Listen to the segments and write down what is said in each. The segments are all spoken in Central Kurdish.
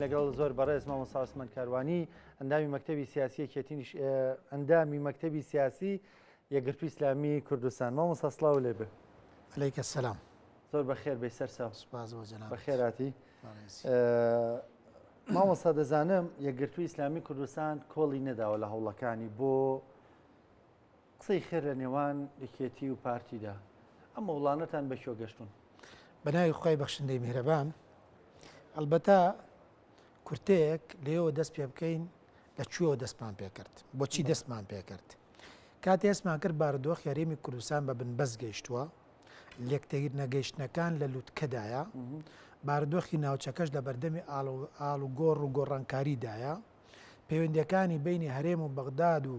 لەگەڵ زۆر بەڕێز مامۆستا عوسمان کاروانی ئەندامی مەکتەبی سیاسی یەکێتیی ئەندامی مەکتەبی سیاسی یەکگرتووی ئیسلامی کوردستان. مامۆستا سڵاو لێبێ. عەلەیکە سەلام. زۆر بەخێر بێ سەرچاو. سوپاس بۆ جەناب. بەخێراتی. مامۆستا دەزانم یەکگرتووی ئیسلامی کوردستان کۆڵی نەداوە لە هەوڵەکانی بۆ قسەی خێر لە نێوان یەکێتی و پارتیدا. ئەمە وڵانەتان بەکوێ گەشتون؟ بەناوی خوای بەخشندەی میهرەبان. ئەلبەتە کورتەیەک لێەوە دەست پێ بکەین لە کوێوە دەستمان پێ کرد، بۆچی دەستمان پێ کرد. کاتێ ئێسمان کرد بارودۆخ یاریمی کوردستان بە بنبەست گەیشتووە، لێکتەگیر نەگەیشتنەکان لە لووتکەدایە، بارودۆخی ناوچەکەش لە بەردەمی ئاڵ و گۆڕ و گۆڕانکاریدایە، پەیوەندیەکانی بینی هەرێم و بەغداد و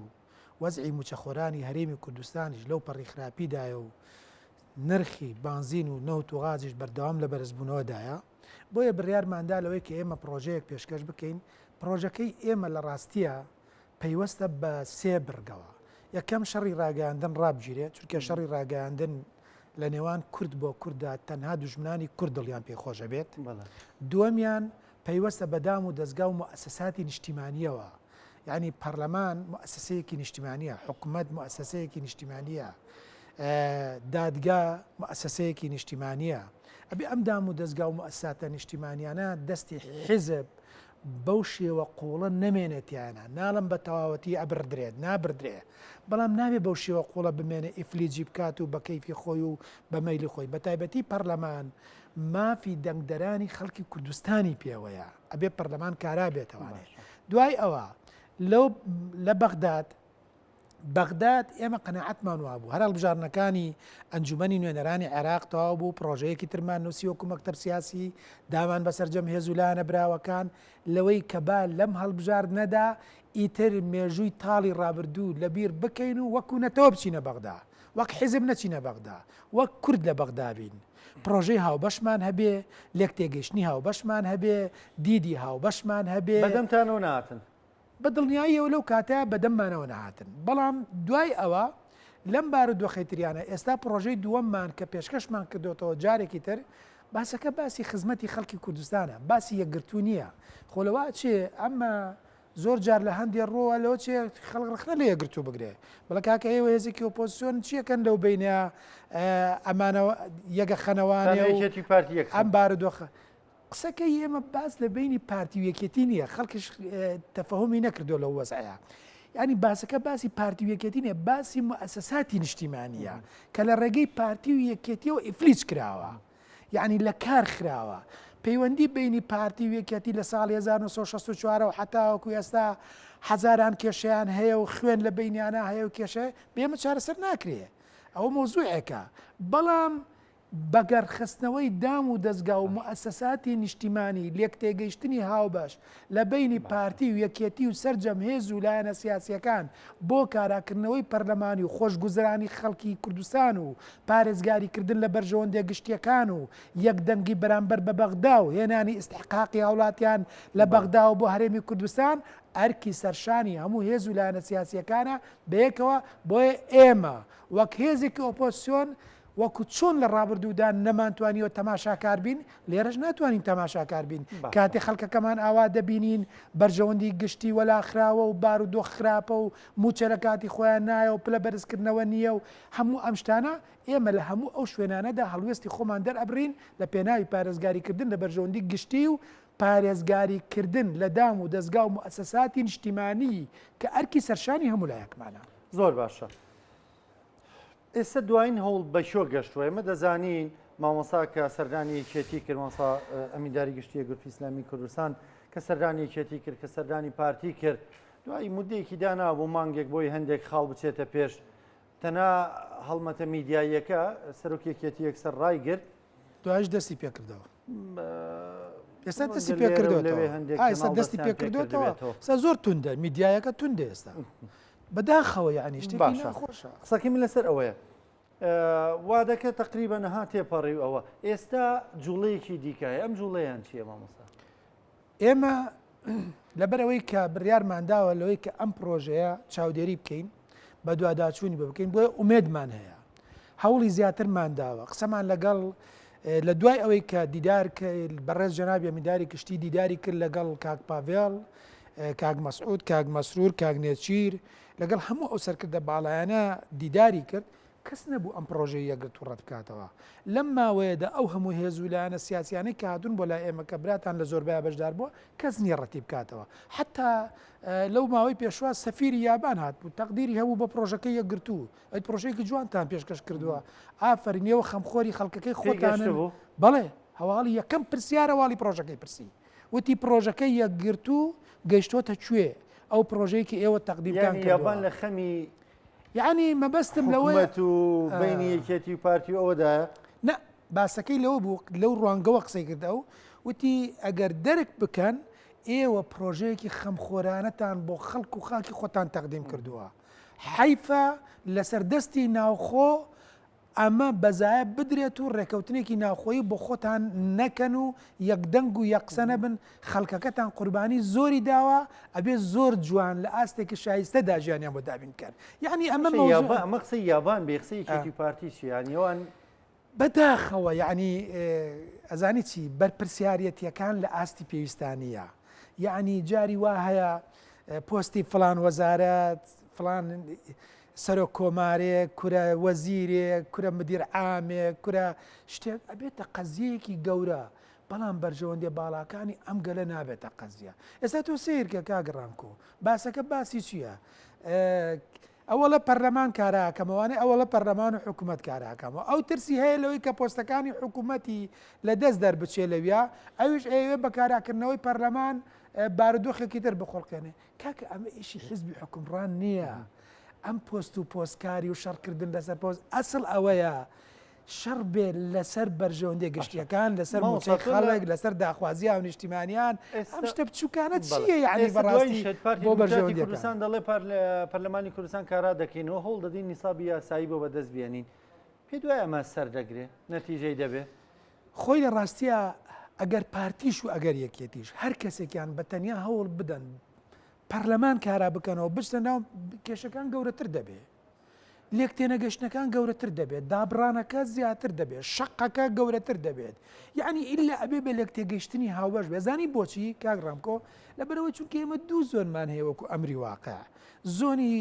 وەزعی موچەخۆرانی هەرێمی کوردستانیش لەو پەڕی خراپیدایە و نرخی بانزین و نەوت و غازیش بەردەوام لە بەرزبوونەوەدایە. بۆیە بڕیارماندا لەوەی کە ئێمە پرۆژەیەک پێشکەش بکەین. پرۆژەکەی ئێمە لە ڕاستیە پەیوەستە بە سێ برگەوە. یەکەم شەڕی ڕاگەاندن ڕابگیرێت، چونکە شەڕی ڕاگەاندن لە نێوان کورد بۆ کووردا تەنها دوژمنانی کورد دڵیان پێخۆشە بێت. دووەمیان پەیوەستە بەدام و دەستگا و موسساتی نیشتیمانیەوە، یعنی پەرلەمان موسسەیەکی نیشتیمانیە، حکوومەت موسسەیەکی نیشتیمانیە، دادگا موسسەیەکی نیشتیمانیە. ئەبێ ئەم دام و دەستگا و موسساتە نیشتیمانیانە دەستی حیزب بەو شێوە قوڵە نەمێنێتیانە، ناڵم بە تەواوەتی ئەبردرێت نابردرێ، بەڵام نابێت بەو شێوە قوڵە بمێنێ ئیفلیجی بکات و بە کەیفی خۆی و بە مەیلی خۆی. بە تایبەتی پەرلەمان مافی دەنگدەرانی خەڵکی کوردستانی پێوەیە، ئەبێ پەرلەمان کارا بێتەوانێت. دوای ئەوە لە بەغداد ئێمە قەناعەتمان وابوو، هەر هەڵبژارنەکانی ئەنجومەنی نوێنەرانی عێراق تەواو بوو، پرۆژەیەکی ترمان نووسی وەکو مەکتەب سیاسی دامان بەسەرجەم هێزولانە براوەکان لەوەی کە با لەم هەڵبژاردنەدا ئیتر مێژووی تاڵی ڕابردوو لەبیر بکەین و وەکو نەتەوە بچینە بەغدا، وەک حیزب نەچینە بەغدا، وەک کورد لە بەغدا بین. پرۆژەی هاوبەشمان هەبێ، لێک تێگەیشتنی هاوبەشمان هەبێ، دیدی هاوبەشمان هەبێ. بەدەمتانەوە نهاتن؟ بە دڵنیاییەوە لەو کاتەیە بەدەممانەوە نەهاتن. بەڵام دوای ئەوە لەم بارودۆخەتریانە ئێستا پرۆژەی دووەممان کە پێشکەشمان کردوێتەوە جارێکی تر، باسەکە باسی خزمەتی خەڵکی کوردستانە، باسی یەکگرتوو نییە. خۆلەوە چێ ئەمە زۆر جار لە هەندێک ڕۆوە لەوە چێ خەڵک ڕخنە لە یەکگرتوو بگرێ. بەڵە کاکە ئێوە هێزێکی ئۆپۆزیسیۆن چیەکەن لەو بینە ئەمانە یەکە خەنەوانێ ئەم بارودۆخە. قسەکەی ئێمە باس لە بینی پارتی و یەکێتی نییە، خەڵکش تەفەهومی نەکردو لەو وەزعەیە. یعنی باسەکە باسی پارتی و یەکێتی نیە، باسی موسساتی نیشتیمانیە کە لە ڕێگەی پارتی و یەکێتیەوە ئیفلیج کراوە، یعنی لە کار خراوە. پەیوەندی بینی پارتی و یەکێتی لە ساڵی 1964 و حتاوەکو ئێستا هەزاران کێشەیان هەیە و خوێن لە بینیانە هەیە و کێشە بێمە چارەسەر ناکرێ. ئەوە مۆزوعێکە. بەڵام بەگەرخستنەوەی دام و دەستگا و موسساتی نیشتیمانی، لێک تێگەیشتنی هاوبەش لە بینی پارتی و یەکێتی و سەرجەم هێز و لایەنە سیاسیەکان بۆ کاراکردنەوەی پەرلەمانی و خۆشگوزرانی خەڵکی کوردستان و پارێزگاریکردن لە بەرژەوەندە گشتیەکان و یەکدەنگی بەرامبەر بە بەغدا و هێنانی ئیستحقاقی هاوڵاتیان لە بەغدا و بۆ هەرێمی کوردستان ئەرکی سەرشانی هەموو هێز و لایەنە سیاسیەکانە بەیەکەوە. بۆیە ئێمە وەک هێزێکی ئۆپۆزیسیۆن وەکو چۆن لە ڕابردوودا نەمانتوانیەوە تەماشاکار بین، لێرەش ناتوانین تەماشاکار بین. کاتێ خەڵکەکەمان ئاوا دەبینین بەرژەوەندی گشتی وەلاخراوە و بارودۆخ خراپە و موچە لە کاتی خۆیان نایە و پلە بەرزکردنەوە نییە و هەموو ئەم شتانە ئێمە لە هەموو ئەو شوێنانەدا هەڵوێستی خۆمان دەرئەبرین لە پێناوی پارێزگاریکردن لە بەرژەوەندی گشتی و پارێزگاریکردن لە دام و دەستگا و موسساتی نیشتیمانی کە ئەرکی سەرشانی هەموو لایەکمانە. زۆر باشە. ئێستا دوایین هەوڵ بە شۆ گەشتووە. ئێمە دەزانین مامۆستا کە سەردانی یەکێتی کرد، مامۆستا ئەمینداری گشتی یەکگرتووی ئیسلامی کوردستان کە سەردانی یەکێتی کرد، کە سەردانی پارتی کرد، دوای مودەیەکی دانا بۆ مانگێک بۆی هەندێک خاڵ بچێتە پێش. تەنها هەڵمەتە میدیاییەکە سەرۆک یەکێتی یەکسەر ڕای گرت، دوایش دەستی پێکردەوە. ئێستا دەستی پێکردوێتەوە، ئێستا دەستی پێکردوێتەوە. ئێستا زۆر توندە، میدیایەکە توندە ئێستا بەداخەوە، یعنی شتێکی ناخۆشە. قسەکەی من لەسەر ئەوەیە وا دەکە تقریبا نەها تێپەڕی ئەوە. ئێستا جوڵەیەکی دیکایە، ئەم جوڵەیان چییە مامۆستا؟ ئێمە لەبەرەوەی کە بڕیارمانداوە لەوەی کە ئەم پرۆژەیە چاودێری بکەین، بە دوواداچوونی بکەین، بۆیە ئومێدمان هەیە، هەوڵی زیاترمان داوە، قسەمان لەگەڵ لە دوای ئەوەی کە دیدار بەڕێز جەنابی ئەمینداری کشتی دیداری کرد لەگەڵ کاک پاڤێڵ، کاک مەسعود، کاک مەسرور، کاک نێچیر، لەگەڵ هەموو ئەو سەرکردە باڵایانە دیداری کرد، کەس نەبوو ئەم پرۆژەی یەکگرت و ڕەت بکاتەوە. لەم ماوەیەدا ئەو هەموو هێزولایانە سیاسیانەی کە هاتوون بۆ لای ئێمە کە براتان لە زۆربەیە بەشدار بووە، کەس نییە ڕەتی بکاتەوە. حتا لەو ماوەی پێشوا سەفیری یابان هات بوو، تەقدیری هەبوو بە پرۆژەکەی یەکگرتووە، ئەی پرۆژەیەکی جوانتان پێشکەش کردووە، ئافرینەوە خەمخۆری خەڵکەکەی خۆتانن. بەڵێ هەواڵی یەکەم پرسیارە واڵی پرۆژەکەی پرسی، وتی پرۆژەکەی یەکگرتوو گەیشتۆتە کوێ؟ ئەو پرۆژەیەکی ئێوە تەقدیمتان کردووە. یابان لە خەمی یعنی مەبەستم لەوەی حکوومەت و بینی یەکێتی و پارتی ئەوەدایە؟ نە باسەکەی لەوە بوو، لەو ڕوانگەوە قسەی کردە و وتی ئەگەر دەرک بکەن ئێوە پرۆژەیەکی خەمخۆرانەتان بۆ خەڵک و خاکی خۆتان تەقدیم کردووە، حیفە لەسەر دەستی ناوخۆ ئەمە بەزایە بدرێت و ڕێکەوتنێکی ناوخۆیی بۆ خۆتان نەکەن و یەکدەنگ و یەقسە نەبن، خەڵکەکەتان قوربانی زۆری داوە، ئەبێ زۆر جوان لە ئاستێکی شایستەدا ژیانیان بۆ دابین بکەن. یعنی ئەمە قسەی یابان بێ قسەی یەکێتی پارتی چیانیوان بەداخەوە، یعنی ئەزانی چی بەرپرسیارەتیەکان لە ئاستی پێویستانیە. یعنی جاری وا هەیە پۆستی فلان وەزارەت، فلان سەرۆک کۆمارێک، کورە وەزیرێک، کورە مدیر عامێک، کورە شتێک ئەبێتە قەزیەیەکی گەورە، بەڵام بەرژەوەندێ باڵاکانی ئەم گەلە نابێتە قەزیە. ئێستا تۆ سیرکە کاگڕانکۆ باسەکە باسی چییە؟ ئەوە لە پەرلەمان کاراکەمەوانێ ئەوە لە پەرلەمان و حکوومەت کاراکەمەوە، ئەو ترسی هەیە لەوەی کە پۆستەکانی حکوومەتی لە دەست دەربچێ لەویا، ئەویش ئەوێ بە کاراکردنەوەی پەرلەمان بارودۆخێکی تر بخۆڵکێنێ. کاکە ئەمە ئیشی حزبی حکومڕان نییە. ئەم پۆست و پۆستکاری و شەڕکردن لەسەر پۆست ئەسڵ ئەوەیە شەڕ بێ لەسەر بەرژەوەندێ گشتیەکان، لەسەر موچەی خەڵک، لەسەر داخوازیان و نیشتیمانیان. ئەم شتە بچووکانە چییە؟ یعنی بەڕاستی بۆ بەرژەوەندی کوردستان دەڵێ پەرلەمانی کوردستان کارا دەکەینەوە، هەوڵ دەدەین نیسابی یاسایی بۆ بەدەست بێنین. پێ دوای ئەمە سەردەگرێ نەتیجەی دەبێ؟ خۆی لە ڕاستیە ئەگەر پارتیش و ئەگەر یەکێتیش هەر کەسێکیان بە تەنیا هەوڵ بدەن پەرلەمان کارا بکەنەوە بچنە ناو کێشەکان گەورەتر دەبێت، لێک تێنەگەشتنەکان گەورەتر دەبێت، دابڕانەکە زیاتر دەبێت، شەقەکە گەورەتر دەبێت. یعنی ئیلا ئەبێ بە لێک تێگەشتنی هاوبەش بێزانی بۆچی کاگڕامکۆ لەبەرەوەی چونکە ئێمە دوو زۆنمان هەیە وەکو ئەمری واقع، زۆنی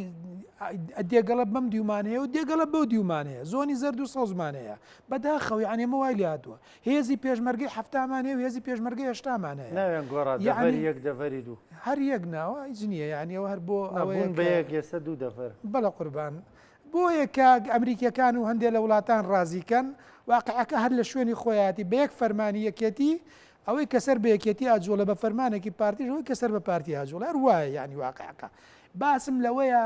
دێگەڵە بەم دیومان هەیە و دێگەڵە بەو دیومان هەیە، زۆنی زەرد و سەوزمان هەیە. بەداخەوی یعنی ئەمە وای لاتووە هێزی پێشمەرگەی هەفتامان هەیە و هێزی پێشمەرگەی هەشتامان هەیە، ناوێن گۆڕا دەڤەری یەک دەڤەری دوو، هەر یەک ناوە هیچ نییە، یعنی ئەوە هەر بۆ ئەوەیە بە یەک ێستا دوو دەڤەر. بەڵە قوربان بۆیە کە ئەمریکیەکان و هەندێک لە وڵاتان ڕازیکەن واقعەکە هەر لە شوێنی خۆیاتی بە یەک فەرمانی یەکێتی ئەوەی کەسەر بە یەکێتی ئاجۆڵە بە فەرمانێکی پارتیش ئەوەی کەسەر بە پارتی ئاجۆڵە هەر وایە. یعنی واقعەکە باسم لەوەیە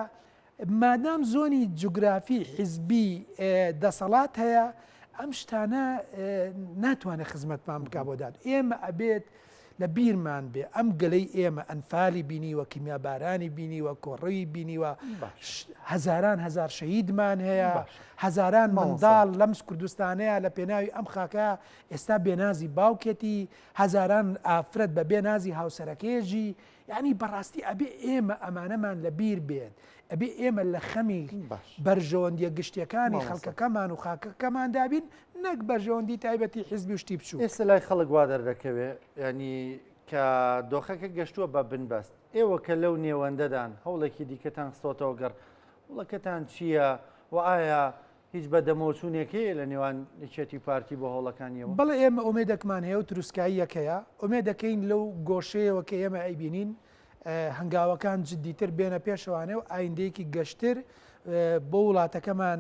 مادام زۆنی جوگرافی حیزبی دەسەڵات هەیە ئەم شتانە ناتوانێت خزمەتمان بکا بۆ داد. ئێمە ئەبێت لە بیرمان بێ ئەم گەلەی ئێمە ئەنفالی بینیوە، کیمیابارانی بینیوە، کۆڕەوی بینیوە، هەزاران هەزار شەهیدمان هەیە، هەزاران منداڵ لەم کوردستانەیە لە پێناوی ئەم خاکە ئێستا بێنازی باوکێتی، هەزاران ئافرەت بە بێنازی هاوسەرەکێژی. یعنی بەڕاستی ئەبێ ئێمە ئەمانەمان لە بیر بێت، ئەبێ ئێمە لە خەمی بەرژەوەندیە گشتیەکانی خەڵکەکەمان و خاکەکەمان دابین، نەک بەرژەوەندی تایبەتی حیزبی شتی بچوو. ئێستا لای خەڵک وا دەردەکەوێ، ینی کە دۆخەکە گەشتووە بە بنبەست، ئێوە کە لەو نێوەندەدان هەوڵێکی دیکەتان خستۆتەوە گەڕ وڵەکەتان چییە و ئایا هیچ بەدەمەوچوونێکی لە نێوان یەکێتی پارتی بۆ هەوڵەکانیەوە؟ بەڵێ ئێمە ئومێدەکمان هەیە و تروسکاییەکەیە، ئومێدەکەین لەو گۆشەیەوە کە ئێمە ئەیبینین هەنگاوەکان جددیتر بێنە پێشەوانێ و ئایندەیەکی گەشتر بۆ وڵاتەکەمان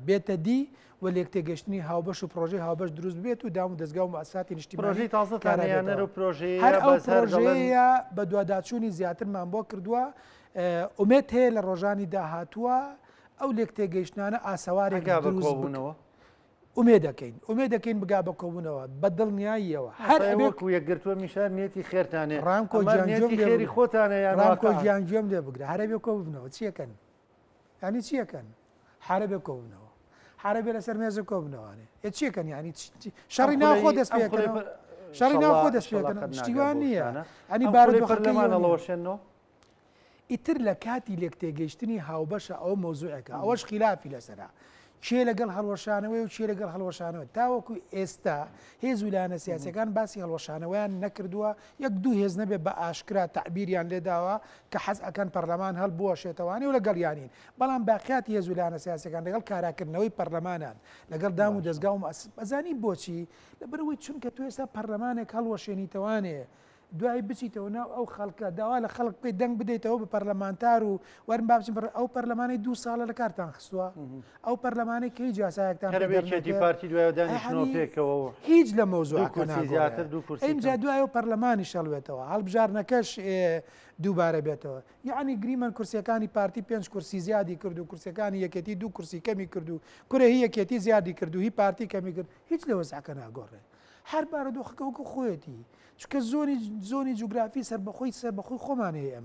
بێتە دی و لێک تێگەشتنی هاوبەش و پرۆژەی هاوبەش دروست بێت و دام و دەستگا و مؤسساتی نیشتیمانی پرۆژەی تازەتانیانەر و پرۆژەیە هەر ئەو پرۆژەیە بە دوواداچوونی زیاترمان بۆ کردووە. ئومێد هەیە لە ڕۆژانی داهاتووە ئەو لێک تێگەیشتانە ئاسەوارێک دروست بوونەوە. ئومێدەکەین بگا بە کۆبوونەوە بە دڵنیاییەوە هەر وەکو یەکگرتووە میشار نێتی خێرتانێ ڕامکۆ خێری خۆتانە ڕامکۆ گیانگوێم لێ بگرە هەرە بێ کۆبوونەوە چیەکەن؟ ینی چیەکەن؟ حرە بێ کۆبوونەوە، حرە بێ لەسەر مێزە کۆبوونەوەوانێ چیەکەن؟ ینی شەڕی ناوخۆ دەست پێکەنەوە، شەڕی ناوخۆ دەست پێکەنەوە، شتیوان نییە. ئەنی بارەمانەڵەوەشێنەوە ئیتر لە کاتی لێک تێگەیشتنی هاوبەشە ئەو مۆزوعەکە ئەوەش خلافی لەسەرا. چێ لەگەڵ هەڵوەشانەوەی و چێ لەگەڵ هەڵوەشانەوە تاوەکو ئێستا هێز ویلانە سیاسەکان باسی هەڵوەشانەوەیان نەکردووە یەک دوو هێز نەبێ بە ئاشکرا تعبیریان لێداوە کە حەز ئەکەن پەرلەمان هەڵبووە شێتەوانی و لەگەڵ یانین بەڵام باقیاتی هێز ویلانە سیاسەکان لەگەڵ کاراکردنەوەی پەرلەمانان لەگەڵ دام و دەستگا و بەزانی بۆچی لەبەرەوەی چونکە تو ئێستا پەرلەمانێک هەڵوەشێنیتەوانێ دوای بچیتەوە ناو ئەو خەڵکە داوا لە خەڵک پێی دەنگ بدەیتەوە بە پەرلەمانتار و وەرن بابچین ئەو پەرلەمانی 2 ساڵە لە کارتان خستووە ئەو پەرلەمانی کە هیچ جاسایەکتان هەربێتی پارتی دوای دانیشتنەوە پێکەوە هیچ لە مۆزوعەکە زیاتر دوو کورسی اینجا دوای ئەو پەرلەمانی شەڵوێتەوە هەڵبژارنەکەش دووبارە بێتەوە یعنی گریمەن کورسیەکانی پارتی 5 کورسی زیادی کرد و کورسەکانی یەکێتی 2 کورسی کەمی کرد و کورە هی یەکێتی زیادی کرد و هی پارتی کەمی کرد هیچ لە وەزعەکە ناگۆڕێ هەر بارەدۆخەکە وەکو خۆیەتی چکە زۆنی جوگرافی سەربەخۆی خۆمان هەیە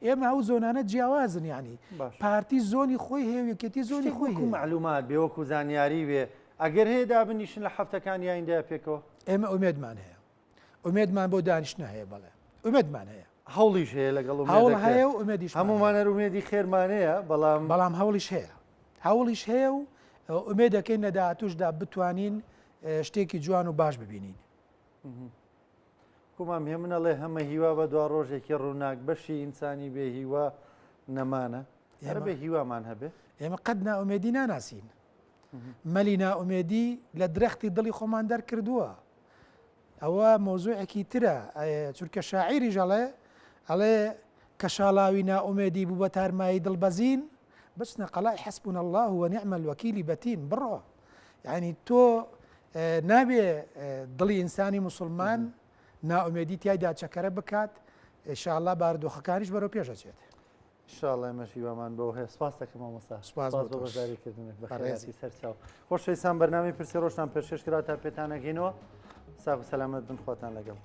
ئێمە ئەو زۆنانە جیاوازن ینی پارتی زۆنی خۆی هەیە یەکێتی زۆنی خۆی معلومات بێ وەکو زانیاری بێ ئەگەر هەیە دابنیشن لە هەفتەکانی یایندا پێکەوە ئێمە ئومێدمان هەیە ئومێدمان بۆ دانیشتە هەیە بەڵێ ئومێدمان هەیە هەوڵیش هەیە لەگەڵ هەوڵ هەیە و ئومێدیش هەمومانە ئومێدی خێرمانەیە بەڵام هەوڵیش هەیە و ئومێدەکەین لە داهاتووشدا بتوانین شتێکی جوان و باش ببینین کومام هێ منەڵێ هەمە هیوا بە دوا ڕۆژێکی ڕووناک بەشی ئینسانی بێ هیوا نەمانە بێ هیوامان هەبێ ئێمە قەت ناومێدی ناناسین مەلی ناومێدی لە درەختی دڵی خۆمان دەرکردووە ئەوە مۆزوعێکی ترە چونکە شاعیری ژەڵێ ئەڵێ کە شاڵاوی ناومێدی بوو بە تارمایی دڵبەزین بچنە قەڵای حەسبونە الله وەنیعمە الوەکیلی بەتین بڕۆ یعنی تۆ نابێ دڵی ئینسانی موسڵمان ناومێدی تایدا چەکەرە بکات ئینشاءالله بارودۆخەکانیش بەرەو پێشەچێت ئینشاءالله ئێمەش هیوامان بەوە هەیە سپاس دەکەم مامۆستا سپاس بۆ بەشداریکردنت بەخێرایی سەرچاو خۆشەویستان بەرنامەی پرسیارۆشتان پێشکەش کرا تا پێتانەگەینەوە ساغ و سەلامەت بن خۆتان لەگەڵ